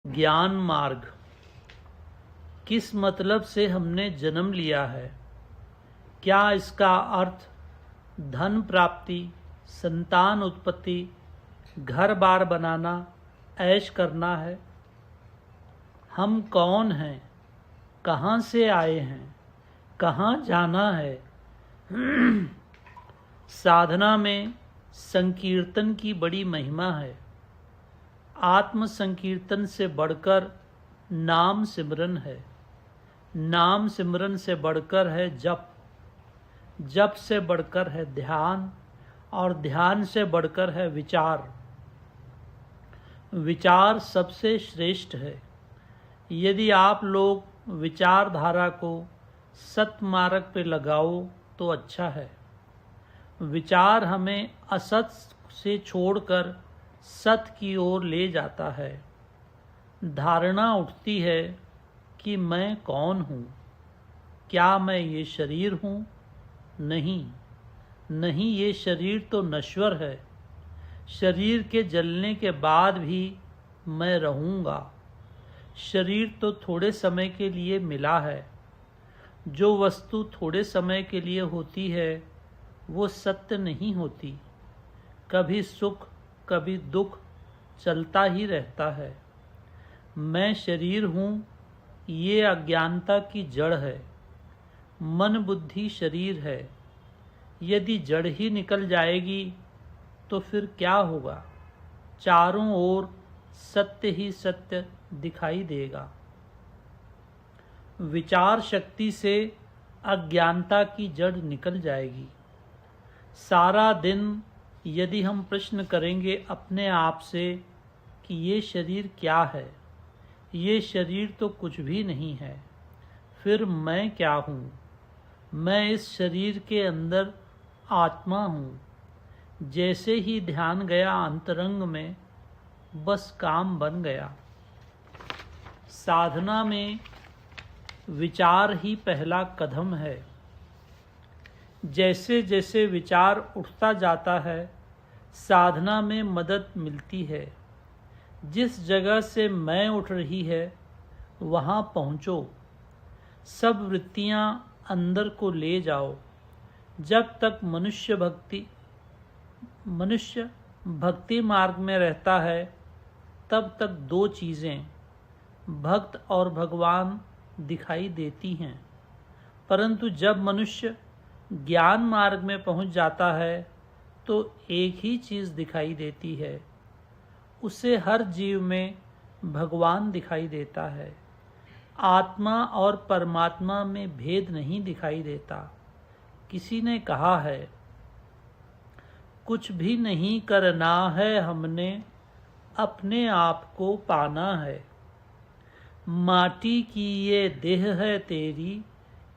ज्ञान मार्ग किस मतलब से हमने जन्म लिया है? क्या इसका अर्थ धन प्राप्ति, संतान उत्पत्ति, घर बार बनाना, ऐश करना है? हम कौन हैं? कहाँ से आए हैं? कहाँ जाना है? साधना में संकीर्तन की बड़ी महिमा है। आत्म संकीर्तन से बढ़कर नाम सिमरन है। नाम सिमरन से बढ़कर है जप, जप से बढ़कर है ध्यान, और ध्यान से बढ़कर है विचार। विचार सबसे श्रेष्ठ है। यदि आप लोग विचारधारा को सत्मार्ग पे लगाओ तो अच्छा है। विचार हमें असत से छोड़कर सत की ओर ले जाता है। धारणा उठती है कि मैं कौन हूँ? क्या मैं ये शरीर हूँ? नहीं, नहीं, ये शरीर तो नश्वर है। शरीर के जलने के बाद भी मैं रहूँगा। शरीर तो थोड़े समय के लिए मिला है। जो वस्तु थोड़े समय के लिए होती है वो सत्य नहीं होती। कभी सुख कभी दुख चलता ही रहता है। मैं शरीर हूँ, ये अज्ञानता की जड़ है। मन बुद्धि शरीर है। यदि जड़ ही निकल जाएगी तो फिर क्या होगा? चारों ओर सत्य ही सत्य दिखाई देगा। विचार शक्ति से अज्ञानता की जड़ निकल जाएगी। सारा दिन यदि हम प्रश्न करेंगे अपने आप से कि ये शरीर क्या है, ये शरीर तो कुछ भी नहीं है, फिर मैं क्या हूँ? मैं इस शरीर के अंदर आत्मा हूँ। जैसे ही ध्यान गया अंतरंग में, बस काम बन गया। साधना में विचार ही पहला कदम है। जैसे जैसे विचार उठता जाता है, साधना में मदद मिलती है। जिस जगह से मैं उठ रही है वहाँ पहुँचो। सब वृत्तियाँ अंदर को ले जाओ। जब तक मनुष्य भक्ति मार्ग में रहता है तब तक दो चीज़ें, भक्त और भगवान, दिखाई देती हैं। परंतु जब मनुष्य ज्ञान मार्ग में पहुंच जाता है तो एक ही चीज़ दिखाई देती है। उसे हर जीव में भगवान दिखाई देता है। आत्मा और परमात्मा में भेद नहीं दिखाई देता। किसी ने कहा है, कुछ भी नहीं करना है हमने, अपने आप को पाना है। माटी की ये देह है तेरी,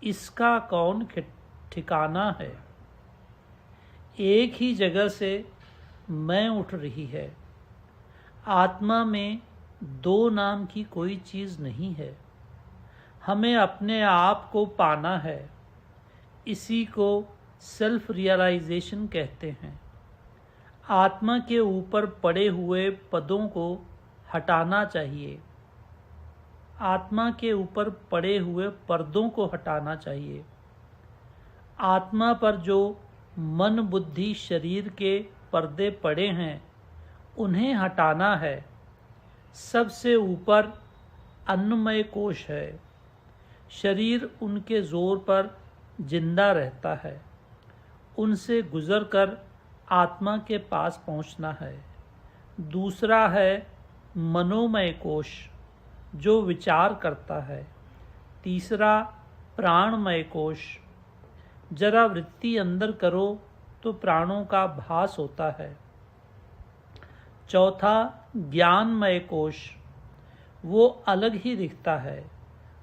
इसका कौन ठिकाना है। एक ही जगह से मैं उठ रही है। आत्मा में दो नाम की कोई चीज़ नहीं है। हमें अपने आप को पाना है। इसी को सेल्फ रियलाइजेशन कहते हैं। आत्मा के ऊपर पड़े हुए पदों को हटाना चाहिए। आत्मा के ऊपर पड़े हुए पर्दों को हटाना चाहिए। आत्मा पर जो मन बुद्धि शरीर के पर्दे पड़े हैं उन्हें हटाना है। सबसे ऊपर अन्नमय कोश है। शरीर उनके जोर पर जिंदा रहता है। उनसे गुजरकर आत्मा के पास पहुंचना है। दूसरा है मनोमय कोश, जो विचार करता है। तीसरा प्राणमय कोश। जरा वृत्ति अंदर करो तो प्राणों का भास होता है। चौथा ज्ञानमय कोश, वो अलग ही दिखता है,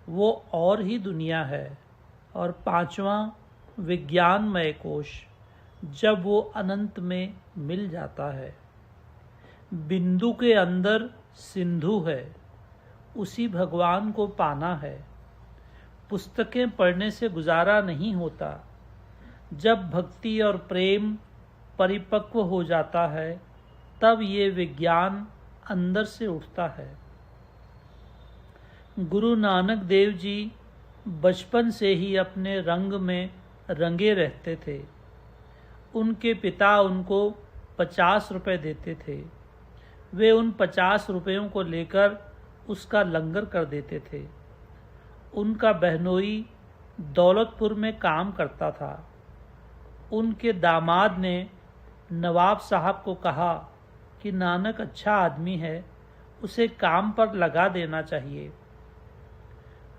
वो और ही दुनिया है। और पांचवा विज्ञानमय कोश, जब वो अनंत में मिल जाता है। बिंदु के अंदर सिंधु है, उसी भगवान को पाना है। पुस्तकें पढ़ने से गुजारा नहीं होता। जब भक्ति और प्रेम परिपक्व हो जाता है तब ये विज्ञान अंदर से उठता है। गुरु नानक देव जी बचपन से ही अपने रंग में रंगे रहते थे। उनके पिता उनको 50 रुपए देते थे। वे उन 50 रुपयों को लेकर उसका लंगर कर देते थे। उनका बहनोई दौलतपुर में काम करता था। उनके दामाद ने नवाब साहब को कहा कि नानक अच्छा आदमी है, उसे काम पर लगा देना चाहिए।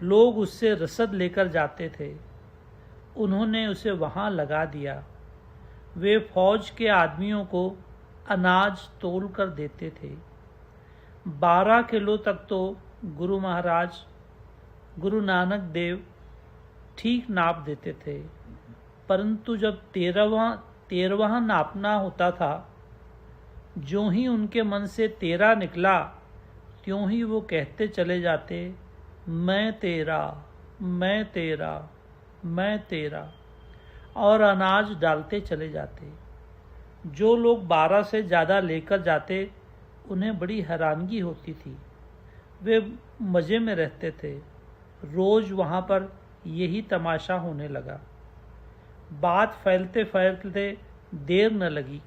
लोग उससे रसद लेकर जाते थे। उन्होंने उसे वहाँ लगा दिया। वे फौज के आदमियों को अनाज तोल कर देते थे। 12 किलो तक तो गुरु नानक देव ठीक नाप देते थे, परंतु जब 13वां नापना होता था, ज्यों ही उनके मन से 13 निकला, त्यों ही वो कहते चले जाते, मैं तेरा, मैं तेरा, मैं तेरा, और अनाज डालते चले जाते। जो लोग 12 से ज़्यादा लेकर जाते, उन्हें बड़ी हैरानगी होती थी। वे मज़े में रहते थे। रोज़ वहाँ पर यही तमाशा होने लगा। बात फैलते फैलते देर न लगी।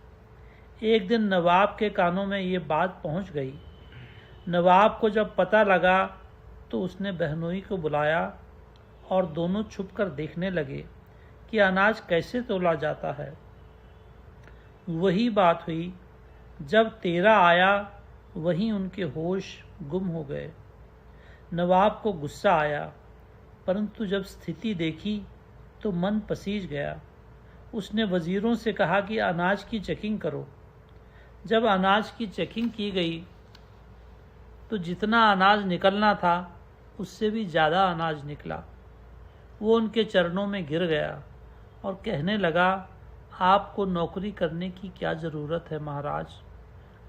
एक दिन नवाब के कानों में ये बात पहुँच गई। नवाब को जब पता लगा तो उसने बहनोई को बुलाया और दोनों छुपकर देखने लगे कि अनाज कैसे तोला जाता है। वही बात हुई। जब 13 आया, वहीं उनके होश गुम हो गए। नवाब को गुस्सा आया, परंतु जब स्थिति देखी तो मन पसीज गया। उसने वजीरों से कहा कि अनाज की चेकिंग करो। जब अनाज की चेकिंग की गई तो जितना अनाज निकलना था उससे भी ज़्यादा अनाज निकला। वो उनके चरणों में गिर गया और कहने लगा, आपको नौकरी करने की क्या ज़रूरत है महाराज,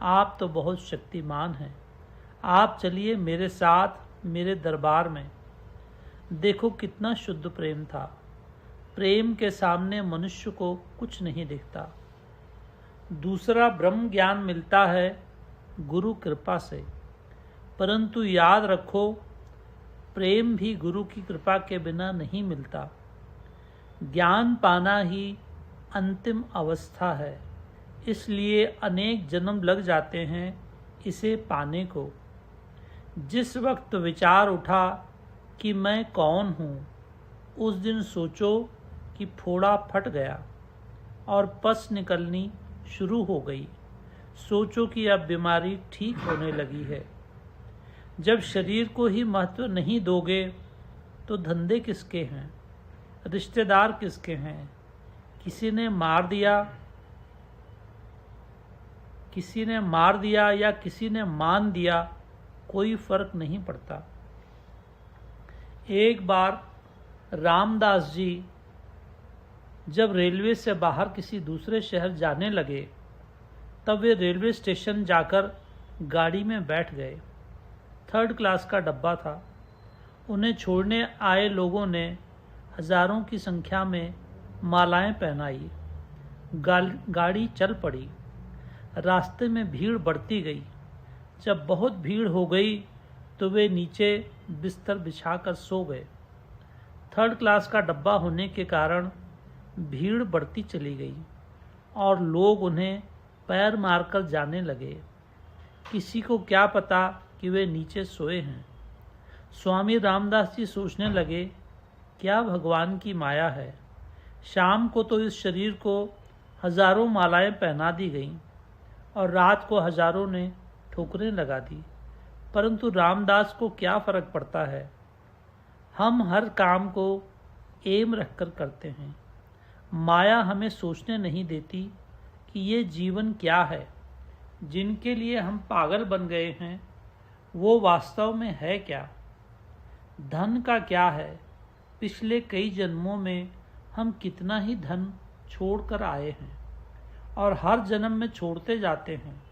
आप तो बहुत शक्तिमान हैं। आप चलिए मेरे साथ मेरे दरबार में। देखो कितना शुद्ध प्रेम था। प्रेम के सामने मनुष्य को कुछ नहीं दिखता। दूसरा, ब्रह्म ज्ञान मिलता है गुरु कृपा से, परंतु याद रखो प्रेम भी गुरु की कृपा के बिना नहीं मिलता। ज्ञान पाना ही अंतिम अवस्था है, इसलिए अनेक जन्म लग जाते हैं इसे पाने को। जिस वक्त विचार उठा कि मैं कौन हूँ, उस दिन सोचो कि फोड़ा फट गया और पस निकलनी शुरू हो गई। सोचो कि अब बीमारी ठीक होने लगी है। जब शरीर को ही महत्व नहीं दोगे तो धंधे किसके हैं, रिश्तेदार किसके हैं? किसी ने मार दिया या किसी ने मान दिया, कोई फर्क नहीं पड़ता। एक बार रामदास जी जब रेलवे से बाहर किसी दूसरे शहर जाने लगे, तब वे रेलवे स्टेशन जाकर गाड़ी में बैठ गए। 3rd क्लास का डब्बा था। उन्हें छोड़ने आए लोगों ने हजारों की संख्या में मालाएं पहनाई। गाड़ी चल पड़ी। रास्ते में भीड़ बढ़ती गई। जब बहुत भीड़ हो गई तो वे नीचे बिस्तर बिछाकर सो गए। 3rd क्लास का डब्बा होने के कारण भीड़ बढ़ती चली गई और लोग उन्हें पैर मारकर जाने लगे। किसी को क्या पता कि वे नीचे सोए हैं। स्वामी रामदास जी सोचने लगे, क्या भगवान की माया है। शाम को तो इस शरीर को हजारों मालाएं पहना दी गईं और रात को हजारों ने ठोकरें लगा दी, परंतु रामदास को क्या फर्क पड़ता है। हम हर काम को एम रखकर करते हैं। माया हमें सोचने नहीं देती कि ये जीवन क्या है। जिनके लिए हम पागल बन गए हैं वो वास्तव में है क्या। धन का क्या है। पिछले कई जन्मों में हम कितना ही धन छोड़कर आए हैं और हर जन्म में छोड़ते जाते हैं।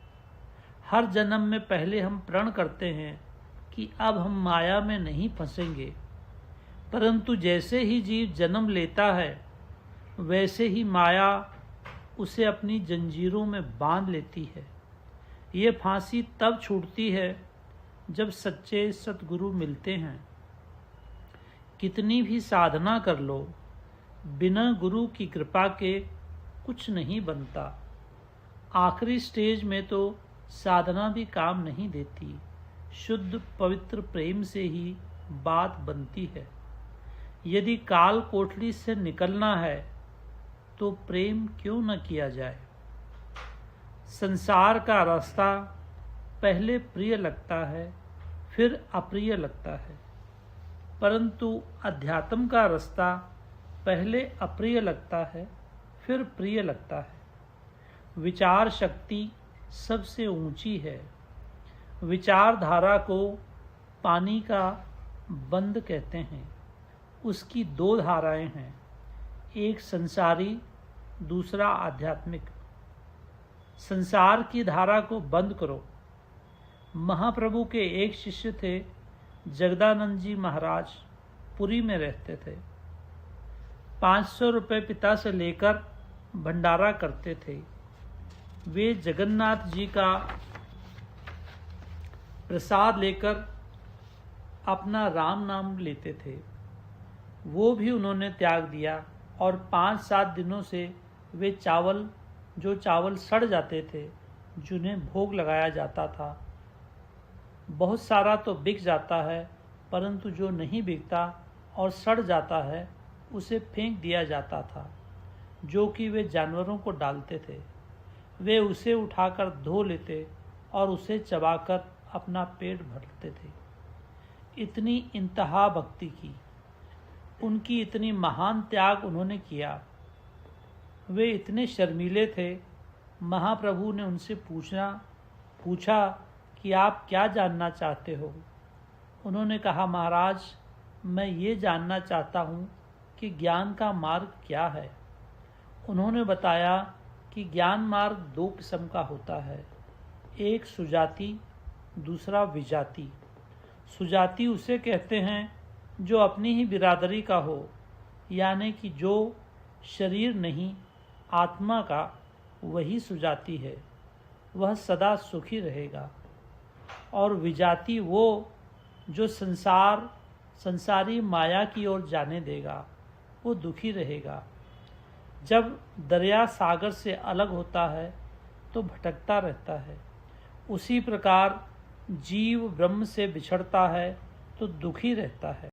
हर जन्म में पहले हम प्रण करते हैं कि अब हम माया में नहीं फंसेंगे, परंतु जैसे ही जीव जन्म लेता है वैसे ही माया उसे अपनी जंजीरों में बांध लेती है। ये फांसी तब छूटती है जब सच्चे सतगुरु मिलते हैं। कितनी भी साधना कर लो, बिना गुरु की कृपा के कुछ नहीं बनता। आखिरी स्टेज में तो साधना भी काम नहीं देती, शुद्ध पवित्र प्रेम से ही बात बनती है। यदि काल कोठरी से निकलना है तो प्रेम क्यों न किया जाए। संसार का रास्ता पहले प्रिय लगता है, फिर अप्रिय लगता है, परंतु अध्यात्म का रास्ता पहले अप्रिय लगता है, फिर प्रिय लगता है। विचार शक्ति सबसे ऊंची है। विचारधारा को पानी का बंद कहते हैं। उसकी दो धाराएं हैं, एक संसारी, दूसरा आध्यात्मिक। संसार की धारा को बंद करो। महाप्रभु के एक शिष्य थे, जगदानंद जी महाराज, पुरी में रहते थे। 500 रुपये पिता से लेकर भंडारा करते थे। वे जगन्नाथ जी का प्रसाद लेकर अपना राम नाम लेते थे। वो भी उन्होंने त्याग दिया और 5-7 दिनों से वे चावल सड़ जाते थे, जिन्हें भोग लगाया जाता था। बहुत सारा तो बिक जाता है, परंतु जो नहीं बिकता और सड़ जाता है उसे फेंक दिया जाता था, जो कि वे जानवरों को डालते थे। वे उसे उठाकर धो लेते और उसे चबाकर अपना पेट भरते थे। इतनी इंतहा भक्ति की, उनकी इतनी महान त्याग उन्होंने किया। वे इतने शर्मीले थे। महाप्रभु ने उनसे पूछा कि आप क्या जानना चाहते हो। उन्होंने कहा, महाराज, मैं ये जानना चाहता हूँ कि ज्ञान का मार्ग क्या है। उन्होंने बताया कि ज्ञान मार्ग 2 किस्म का होता है, एक सुजाति, दूसरा विजाति। सुजाति उसे कहते हैं जो अपनी ही बिरादरी का हो, यानी कि जो शरीर नहीं आत्मा का, वही सुजाति है, वह सदा सुखी रहेगा। और विजाति वो जो संसारी माया की ओर जाने देगा, वो दुखी रहेगा। जब दरिया सागर से अलग होता है तो भटकता रहता है, उसी प्रकार जीव ब्रह्म से बिछड़ता है तो दुखी रहता है।